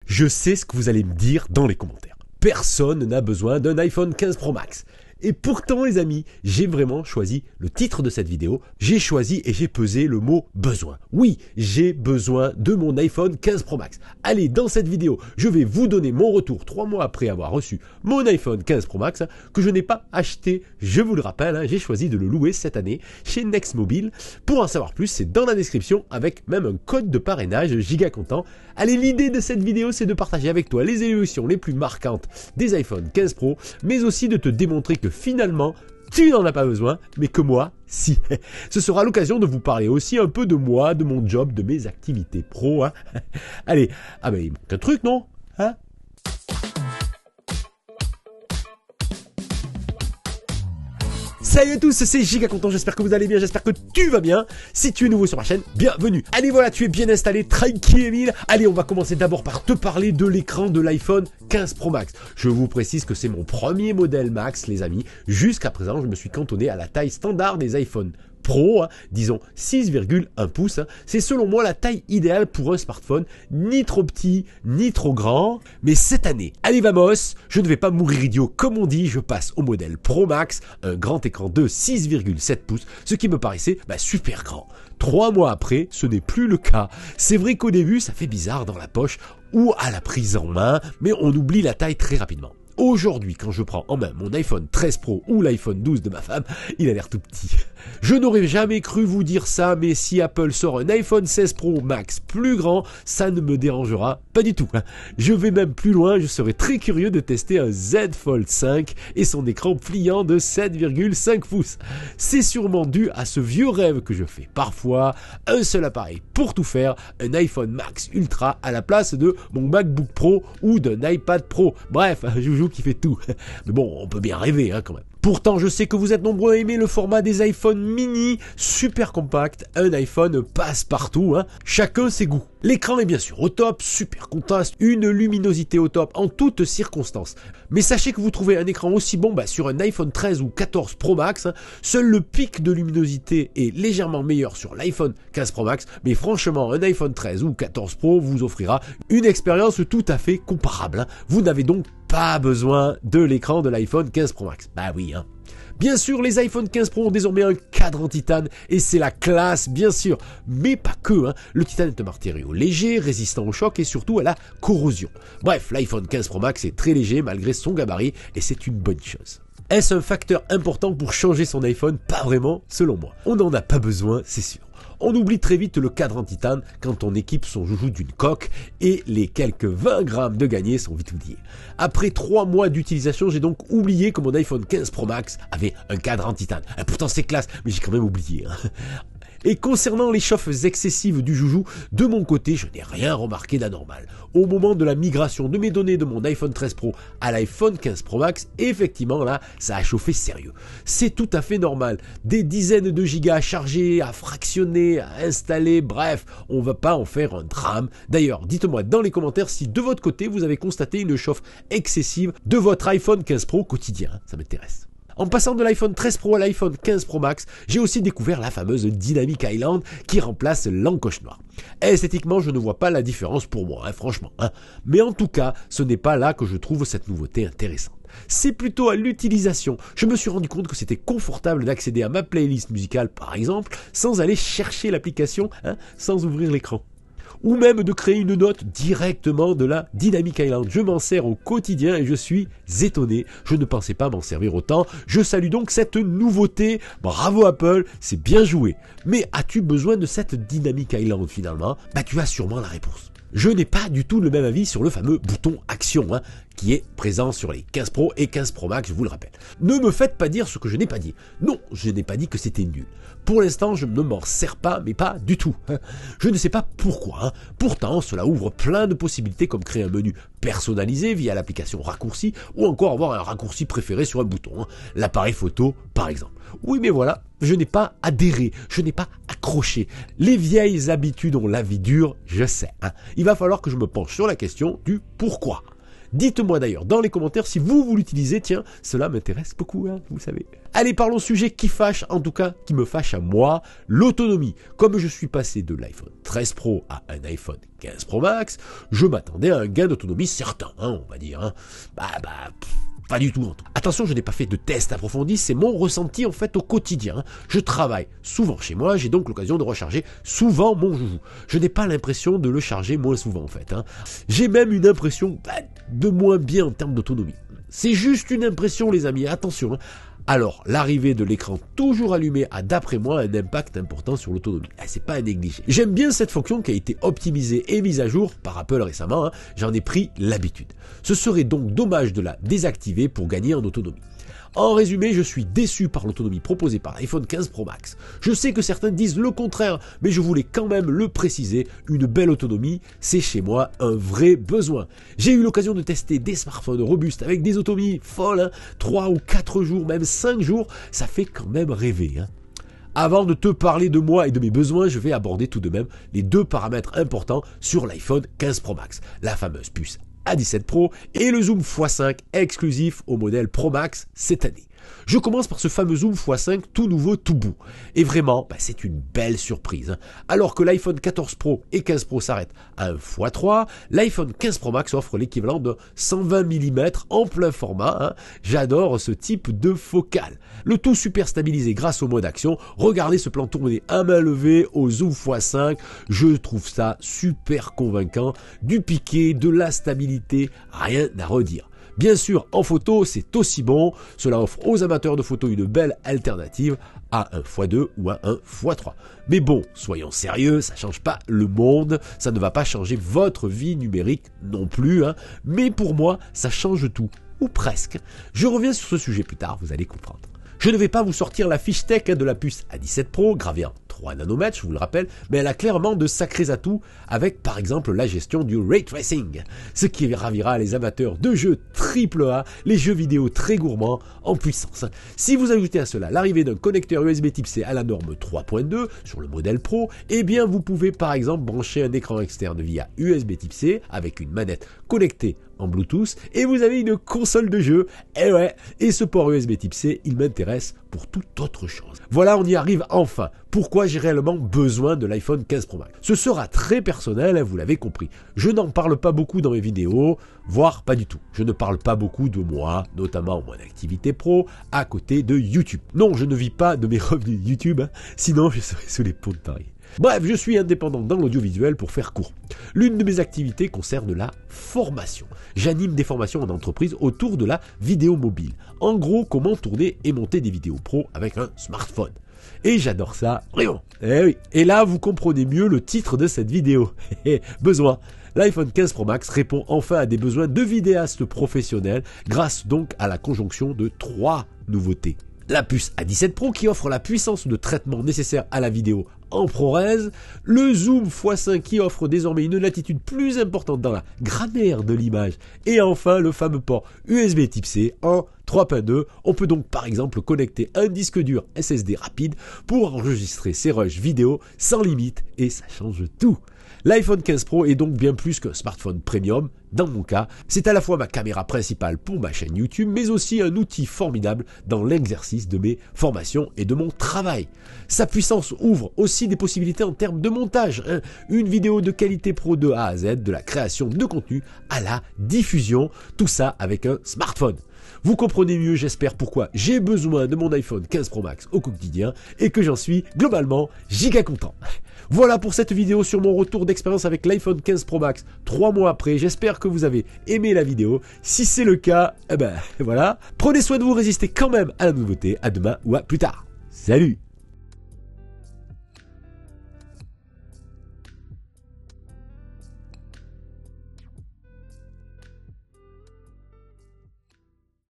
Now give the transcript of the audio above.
Je sais ce que vous allez me dire dans les commentaires. Personne n'a besoin d'un iPhone 15 Pro Max. Et pourtant les amis, j'ai vraiment choisi le titre de cette vidéo, j'ai choisi et j'ai pesé le mot besoin. Oui, j'ai besoin de mon iPhone 15 Pro Max. Allez, dans cette vidéo, je vais vous donner mon retour 3 mois après avoir reçu mon iPhone 15 Pro Max, que je n'ai pas acheté, je vous le rappelle, j'ai choisi de le louer cette année chez Next Mobile. Pour en savoir plus, c'est dans la description avec même un code de parrainage giga content. Allez, l'idée de cette vidéo, c'est de partager avec toi les évolutions les plus marquantes des iPhone 15 Pro, mais aussi de te démontrer que finalement, tu n'en as pas besoin, mais que moi, si. Ce sera l'occasion de vous parler aussi un peu de moi, de mon job, de mes activités pro. Allez, mais il manque un truc, non? Salut à tous, c'est Giga Content, j'espère que vous allez bien, j'espère que tu vas bien. Si tu es nouveau sur ma chaîne, bienvenue. Allez voilà, tu es bien installé, tranquille. Allez, on va commencer d'abord par te parler de l'écran de l'iPhone 15 Pro Max. Je vous précise que c'est mon premier modèle Max, les amis. Jusqu'à présent, je me suis cantonné à la taille standard des iPhones Pro, disons 6,1 pouces. C'est selon moi la taille idéale pour un smartphone, ni trop petit, ni trop grand. Mais cette année, allez vamos, je ne vais pas mourir idiot comme on dit, je passe au modèle Pro Max, un grand écran de 6,7 pouces, ce qui me paraissait super grand. 3 mois après, ce n'est plus le cas. C'est vrai qu'au début, ça fait bizarre dans la poche ou à la prise en main, mais on oublie la taille très rapidement. Aujourd'hui, quand je prends en main mon iPhone 13 Pro ou l'iPhone 12 de ma femme, il a l'air tout petit. Je n'aurais jamais cru vous dire ça, mais si Apple sort un iPhone 16 Pro Max plus grand, ça ne me dérangera pas du tout. Je vais même plus loin, je serais très curieux de tester un Z Fold 5 et son écran pliant de 7,5 pouces. C'est sûrement dû à ce vieux rêve que je fais parfois, un seul appareil pour tout faire, un iPhone Max Ultra à la place de mon MacBook Pro ou d'un iPad Pro. Bref, un joujou qui fait tout. Mais bon, on peut bien rêver quand même. Pourtant, je sais que vous êtes nombreux à aimer le format des iPhone mini, super compact, un iPhone passe-partout, chacun ses goûts. L'écran est bien sûr au top, super contraste, une luminosité au top en toutes circonstances. Mais sachez que vous trouvez un écran aussi bon sur un iPhone 13 ou 14 Pro Max, seul le pic de luminosité est légèrement meilleur sur l'iPhone 15 Pro Max, mais franchement, un iPhone 13 ou 14 Pro vous offrira une expérience tout à fait comparable. Vous n'avez donc pas besoin de l'écran de l'iPhone 15 Pro Max. Bah oui, Bien sûr, les iPhone 15 Pro ont désormais un cadre en titane et c'est la classe, bien sûr. Mais pas que, Le titane est un matériau léger, résistant au choc et surtout à la corrosion. Bref, l'iPhone 15 Pro Max est très léger malgré son gabarit et c'est une bonne chose. Est-ce un facteur important pour changer son iPhone? Pas vraiment, selon moi. On n'en a pas besoin, c'est sûr. On oublie très vite le cadre en titane quand on équipe son joujou d'une coque et les quelques 20 grammes de gagné sont vite oubliés. Après 3 mois d'utilisation, j'ai donc oublié que mon iPhone 15 Pro Max avait un cadre en titane. Pourtant c'est classe, mais j'ai quand même oublié. Et concernant les chauffes excessives du joujou, de mon côté, je n'ai rien remarqué d'anormal. Au moment de la migration de mes données de mon iPhone 13 Pro à l'iPhone 15 Pro Max, effectivement là, ça a chauffé sérieux. C'est tout à fait normal. Des dizaines de gigas à charger, à fractionner, à installer, bref, on va pas en faire un drame. D'ailleurs, dites-moi dans les commentaires si de votre côté, vous avez constaté une chauffe excessive de votre iPhone 15 Pro quotidien. Ça m'intéresse. En passant de l'iPhone 13 Pro à l'iPhone 15 Pro Max, j'ai aussi découvert la fameuse Dynamic Island qui remplace l'encoche noire. Esthétiquement, je ne vois pas la différence pour moi, franchement. Mais en tout cas, ce n'est pas là que je trouve cette nouveauté intéressante. C'est plutôt à l'utilisation. Je me suis rendu compte que c'était confortable d'accéder à ma playlist musicale, par exemple, sans aller chercher l'application, sans ouvrir l'écran. Ou même de créer une note directement de la Dynamic Island. Je m'en sers au quotidien et je suis étonné. Je ne pensais pas m'en servir autant. Je salue donc cette nouveauté. Bravo Apple, c'est bien joué. Mais as-tu besoin de cette Dynamic Island finalement? Tu as sûrement la réponse. Je n'ai pas du tout le même avis sur le fameux bouton Action, qui est présent sur les 15 Pro et 15 Pro Max, je vous le rappelle. Ne me faites pas dire ce que je n'ai pas dit. Non, je n'ai pas dit que c'était nul. Pour l'instant, je ne m'en sers pas, mais pas du tout. Je ne sais pas pourquoi. Pourtant, cela ouvre plein de possibilités comme créer un menu personnalisé via l'application raccourci ou encore avoir un raccourci préféré sur un bouton. L'appareil photo, par exemple. Oui, mais voilà, je n'ai pas adhéré, je n'ai pas accroché. Les vieilles habitudes ont la vie dure, je sais. Il va falloir que je me penche sur la question du pourquoi. Dites-moi d'ailleurs dans les commentaires si vous l'utilisez, tiens, cela m'intéresse beaucoup, hein, vous savez. Allez, parlons sujet qui fâche, en tout cas qui me fâche à moi, l'autonomie. Comme je suis passé de l'iPhone 13 Pro à un iPhone 15 Pro Max, je m'attendais à un gain d'autonomie certain, hein, on va dire. Hein. Pas du tout en tout. Attention, je n'ai pas fait de test approfondi, c'est mon ressenti en fait au quotidien. Je travaille souvent chez moi, j'ai donc l'occasion de recharger souvent mon joujou. Je n'ai pas l'impression de le charger moins souvent en fait. Hein. J'ai même une impression de moins bien en termes d'autonomie. C'est juste une impression les amis, attention. Hein. Alors, l'arrivée de l'écran toujours allumé a d'après moi un impact important sur l'autonomie. C'est pas à négliger. J'aime bien cette fonction qui a été optimisée et mise à jour par Apple récemment, hein. J'en ai pris l'habitude. Ce serait donc dommage de la désactiver pour gagner en autonomie. En résumé, je suis déçu par l'autonomie proposée par l'iPhone 15 Pro Max. Je sais que certains disent le contraire, mais je voulais quand même le préciser, une belle autonomie, c'est chez moi un vrai besoin. J'ai eu l'occasion de tester des smartphones robustes avec des autonomies folles, hein, 3 ou 4 jours, même 5 jours, ça fait quand même rêver. Hein. Avant de te parler de moi et de mes besoins, je vais aborder tout de même les deux paramètres importants sur l'iPhone 15 Pro Max, la fameuse puce A17 Pro et le zoom x5 exclusif au modèle Pro Max cette année. Je commence par ce fameux zoom x5 tout nouveau tout beau. Et vraiment, c'est une belle surprise. Hein. Alors que l'iPhone 14 Pro et 15 Pro s'arrêtent à un x3, l'iPhone 15 Pro Max offre l'équivalent de 120 mm en plein format. Hein. J'adore ce type de focale. Le tout super stabilisé grâce au mode action. Regardez ce plan tourné à main levée au zoom x5. Je trouve ça super convaincant. Du piqué, de la stabilité, rien à redire. Bien sûr, en photo, c'est aussi bon. Cela offre aux amateurs de photos une belle alternative à un x2 ou à un x3. Mais bon, soyons sérieux, ça change pas le monde, ça ne va pas changer votre vie numérique non plus. Hein. Mais pour moi, ça change tout, ou presque. Je reviens sur ce sujet plus tard, vous allez comprendre. Je ne vais pas vous sortir la fiche tech de la puce A17 Pro, gravée en 3 nanomètres, je vous le rappelle, mais elle a clairement de sacrés atouts avec par exemple la gestion du Ray Tracing, ce qui ravira les amateurs de jeux AAA, les jeux vidéo très gourmands en puissance. Si vous ajoutez à cela l'arrivée d'un connecteur USB Type C à la norme 3.2 sur le modèle Pro, eh bien vous pouvez par exemple brancher un écran externe via USB Type C avec une manette connectée en Bluetooth et vous avez une console de jeu. Et ouais, et ce port USB Type C, il m'intéresse pour toute autre chose. Voilà, on y arrive enfin. Pourquoi j'ai réellement besoin de l'iPhone 15 Pro Max? Ce sera très personnel, hein, vous l'avez compris. Je n'en parle pas beaucoup dans mes vidéos, voire pas du tout. Je ne parle pas beaucoup de moi, notamment mon activité pro, à côté de YouTube. Non, je ne vis pas de mes revenus YouTube, hein, sinon je serais sous les ponts de Paris. Bref, je suis indépendant dans l'audiovisuel pour faire court. L'une de mes activités concerne la formation. J'anime des formations en entreprise autour de la vidéo mobile. En gros, comment tourner et monter des vidéos pro avec un smartphone. Et j'adore ça, vraiment. Eh oui. Et là, vous comprenez mieux le titre de cette vidéo. Besoin. L'iPhone 15 Pro Max répond enfin à des besoins de vidéastes professionnels grâce donc à la conjonction de 3 nouveautés. La puce A17 Pro qui offre la puissance de traitement nécessaire à la vidéo en ProRes, le zoom x5 qui offre désormais une latitude plus importante dans la grammaire de l'image, et enfin le fameux port USB Type C en 3.2. On peut donc par exemple connecter un disque dur SSD rapide pour enregistrer ses rushs vidéo sans limite, et ça change tout. L'iPhone 15 Pro est donc bien plus qu'un smartphone premium. Dans mon cas, c'est à la fois ma caméra principale pour ma chaîne YouTube, mais aussi un outil formidable dans l'exercice de mes formations et de mon travail. Sa puissance ouvre aussi des possibilités en termes de montage. Hein. Une vidéo de qualité pro de A à Z, de la création de contenu à la diffusion, tout ça avec un smartphone. Vous comprenez mieux, j'espère, pourquoi j'ai besoin de mon iPhone 15 Pro Max au quotidien et que j'en suis globalement giga content. Voilà pour cette vidéo sur mon retour d'expérience avec l'iPhone 15 Pro Max 3 mois après. J'espère que vous avez aimé la vidéo. Si c'est le cas, voilà. Prenez soin de vous, résistez quand même à la nouveauté. À demain ou à plus tard. Salut!